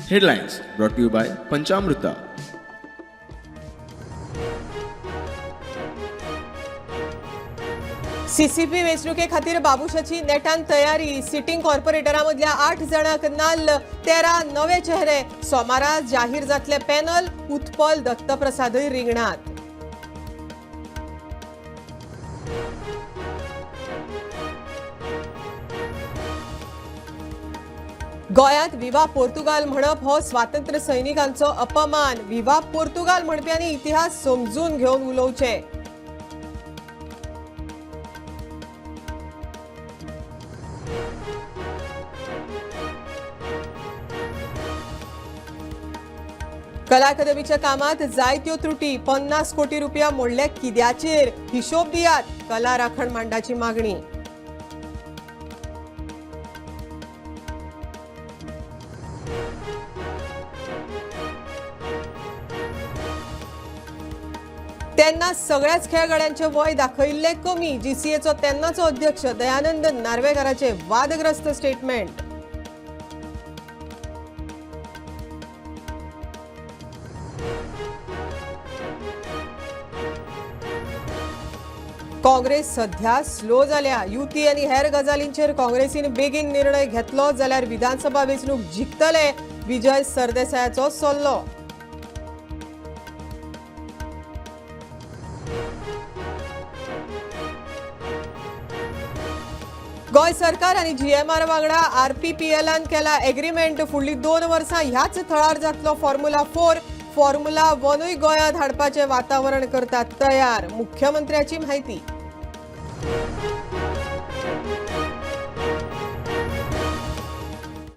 Headlines brought to you by Panchamrita. CCP वेंचणुके खातीर बाबुशाची नेटान तयारी. सिटींग कॉर्पोरेटरांमदल्या 8 जाणांक नाल्ल, 13 नवे चेहरे. सोमारा जाहीर जातले पॅनल. उत्पल दत्तप्रसादय रिंगणात. गोंयांत विवा पोर्तुगाल म्हणप हो स्वातंत्र्य सैनिकांचो अपमान. विवा पोर्तुगाल म्हणप्यांनी इतिहास समजून घेवन उलोवचे. कला अकादमीच्या कामात जायत्यो त्रुटी. 50 कोटी रुपया मोडले कित्याचेर? हिशोब दियात. कला राखण मांडाची मागणी. तेन्ना सगळ्याच खेळगड्यांचे वय दाखयिल्ले कमी. जीसीएचो तेन्नाचो अध्यक्ष दयानंद नार्वेकाराचे वादग्रस्त स्टेटमेंट. काँग्रेस सध्या स्लो जाल्या. युती आनी हेर गजालींचेर काँग्रेसीन बेगीन निर्णय घेतलो जाल्यार विधानसभा वेंचणूक जिखतले. विजय सरदेसायाचो सल्लो. गोंय सरकार आनी जीएमआर वांगडा आरपीपीएलान केला एग्रीमेंट. फुडलीं 2 वर्सां ह्याच थळार जातलो फॉर्म्युला 4. फॉर्म्युला 1 गोंयांत हाडपाचे वातावरण करतात तयार. मुख्यमंत्र्याची म्हायती.